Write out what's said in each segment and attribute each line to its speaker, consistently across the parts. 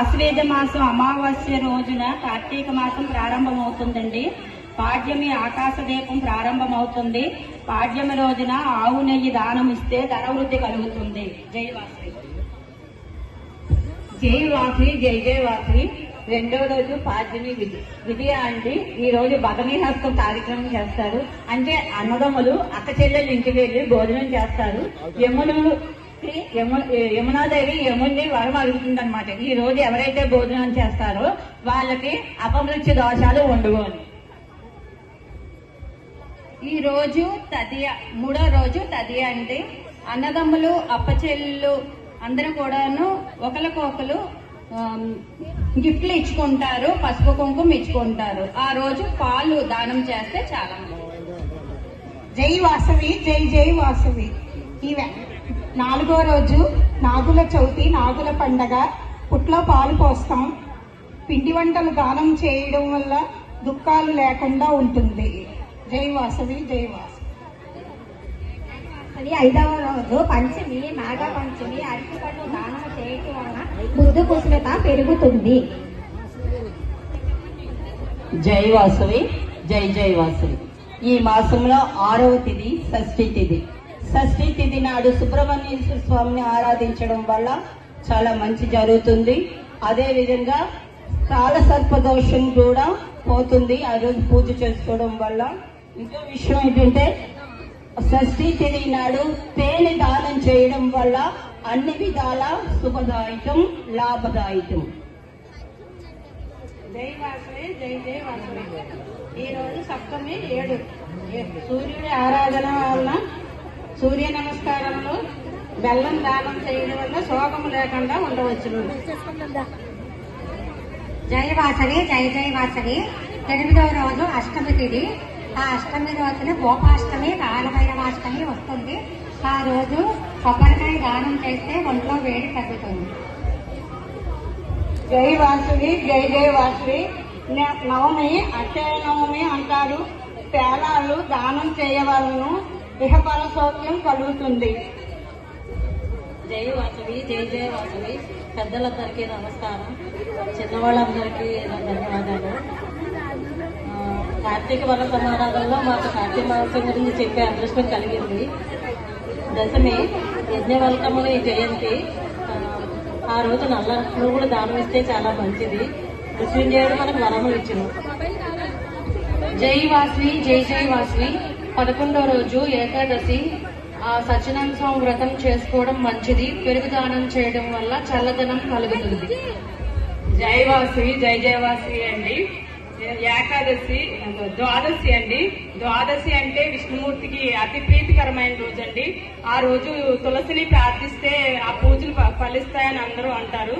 Speaker 1: ఆశ్వేజ మాసం అమావాస్య రోజున కార్తీక మాసం ప్రారంభమవుతుందండి. పాడ్యమి ఆకాశ దీపం ప్రారంభమవుతుంది. పాడ్యమి రోజున ఆవు నెయ్యి దానం ఇస్తే ధనవృద్ధి కలుగుతుంది. జై వాసవి.
Speaker 2: జై వాసవి, జై జై వాసవి. రెండో రోజు పాడ్యమి విజయ అండి. ఈ రోజు బదనీహస్తం కార్యక్రమం చేస్తారు. అంటే అన్నదమ్ములు అక్క చెల్లెలు ఇంటికి వెళ్ళి భోజనం చేస్తారు. యమునాదేవి యముని వరం అడుగుతుందన్నమాట. ఈ రోజు ఎవరైతే భోజనం చేస్తారో వాళ్ళకి అపమృత్యు దోషాలు ఉండవు అని.
Speaker 1: ఈ రోజు తదియ, మూడో రోజు తదియ అండి. అన్నదమ్ములు అప్పచెల్లు అందరూ కూడాను ఒకరికొకరు గిఫ్ట్లు ఇచ్చుకుంటారు, పసుపు కుంకుమ ఇచ్చుకుంటారు. ఆ రోజు పాలు దానం చేస్తే చాలా
Speaker 3: జై వాసవి, జై జై వాసవి. నాలుగో రోజు నాగుల చవితి, నాగుల పండగ. పుట్లో పాలు పోస్తాం. పిండి వంటలు దానం చేయడం వల్ల దుఃఖాలు లేకుండా ఉంటుంది. జై వాసవి, జై వాసవి.
Speaker 4: ఐదవ రోజు పంచమి, నాగ పంచమి. అరటిపండు దానం చేయటం వలన బుద్ధి కుశలత పెరుగుతుంది.
Speaker 2: జై వాసవి, జై జై వాసవి. ఈ మాసంలో 6వ తిథి షష్ఠి తిథి. షష్ఠి తిథి నాడు సుబ్రహ్మణ్యేశ్వర స్వామిని ఆరాధించడం వల్ల చాలా మంచి జరుగుతుంది. అదే విధంగా కాల సర్పదోషం కూడా పోతుంది ఆ రోజు పూజ చేసుకోవడం వల్ల. ఇంకో విషయం ఏంటంటే షష్ఠి తిథి నాడు తేనె దానం చేయడం వల్ల అన్ని విధాల శుభదాయకం, లాభదాయకం.
Speaker 1: జై వాసవి, జై జై వాసవి. ఈ రోజు సప్తమి 7. సూర్యుడి ఆరాధన వల్ల, సూర్య నమస్కారంలో బెల్లం దానం చేయడం వల్ల శోకము లేకుండా ఉండవచ్చు.
Speaker 4: జై వాసవి, జై జై వాసవి. 8వ రోజు అష్టమి తిథి. ఆ అష్టమి రోజున గోపాష్టమి, కాలభైరవాష్టమి వస్తుంది. ఆ రోజు కొబ్బరికాయ దానం చేస్తే ఒంట్లో వేడి తగ్గుతుంది.
Speaker 3: జై వాసవి, జై జై వాసవి. నవమి అక్షయ నవమి అంటారు. పేలాలు దానం చేయవలను ఇహపర సౌఖ్యం కలుగుతుంది.
Speaker 2: జై వాసవి, జై జై వాసవి. పెద్దలందరికీ నమస్కారం, చిన్నవాళ్ళందరికీ నా ధన్యవాదాలు. కార్తీక వన సమారాధనలో మాకు కార్తీక మాసం గురించి చెప్పే అదృష్టం కలిగింది. దశమి యజ్ఞవల్కముని జయంతి. ఆ రోజు నల్ల నువ్వులు దానం ఇస్తే చాలా మంచిది. మృత్యుంజయుడు మనకు వరములు ఇచ్చింది.
Speaker 1: జై వాసవి, జై జై వాసవి. 11వ రోజు ఏకాదశి. సత్యనారాయణ స్వామి వ్రతం చేసుకోవడం మంచిది. పెరుగు దానం చేయడం వల్ల చల్లదనం కలుగుతుంది.
Speaker 5: జై వాసవి, జై జై వాసవి అండి. ఏకాదశి ద్వాదశి అండి. ద్వాదశి అంటే విష్ణుమూర్తికి అతి ప్రీతికరమైన రోజు అండి. ఆ రోజు తులసిని ప్రార్థిస్తే ఆ పూజలు ఫలిస్తాయని అందరూ అంటారు.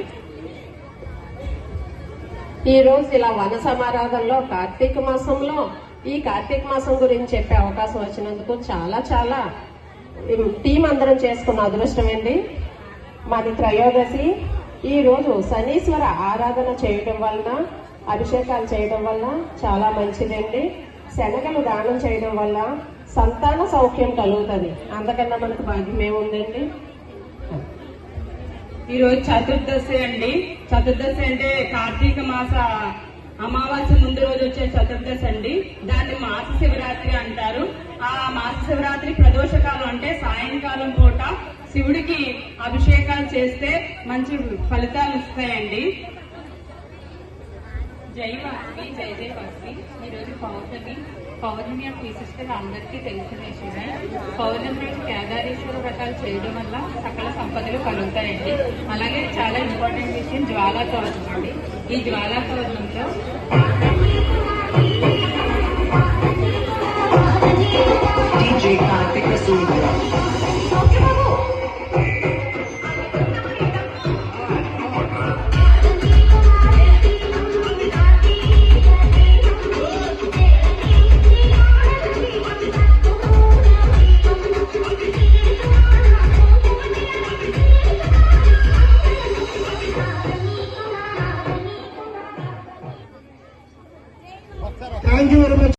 Speaker 6: ఈ రోజు ఇలా వన సమారాధనలో కార్తీక మాసంలో ఈ కార్తీక మాసం గురించి చెప్పే అవకాశం వచ్చినందుకు చాలా చాలా టీం అందరం చేసుకున్న అదృష్టం అండి. మాది త్రయోదశి. ఈ రోజు శనీశ్వర ఆరాధన చేయడం వలన, అభిషేకాలు చేయడం వల్ల చాలా మంచిదండి. శనగలు దానం చేయడం వల్ల సంతాన సౌఖ్యం కలుగుతుంది. అంతకన్నా మనకు భాగ్యం ఏముందండి.
Speaker 5: ఈరోజు చతుర్దశి అండి. చతుర్దశి అంటే కార్తీక మాస అమావాస్య ముందు రోజు వచ్చే చతుర్దశి అండి. దాన్ని మాస శివరాత్రి అంటారు. ఆ మాస శివరాత్రి ప్రదోషకాలం అంటే సాయంకాలం పూట శివుడికి అభిషేకాలు చేస్తే మంచి ఫలితాలు ఇస్తాయండి.
Speaker 1: జై వాసవి, జై జై వాసవి. ఈరోజు పౌర్ణమి యొక్క విశిష్టత అందరికీ తెలిసిన విషయమే. పౌర్ణమి రోజు కేదారేశ్వర వ్రతాలు చేయడం వల్ల సకల సంపదలు కలుగుతాయండి. అలాగే చాలా ఇంపార్టెంట్ విషయం జ్వాలా తోరణం అండి. ఈ జ్వాలా తోరణంలో
Speaker 7: DJ Karthik Sundar.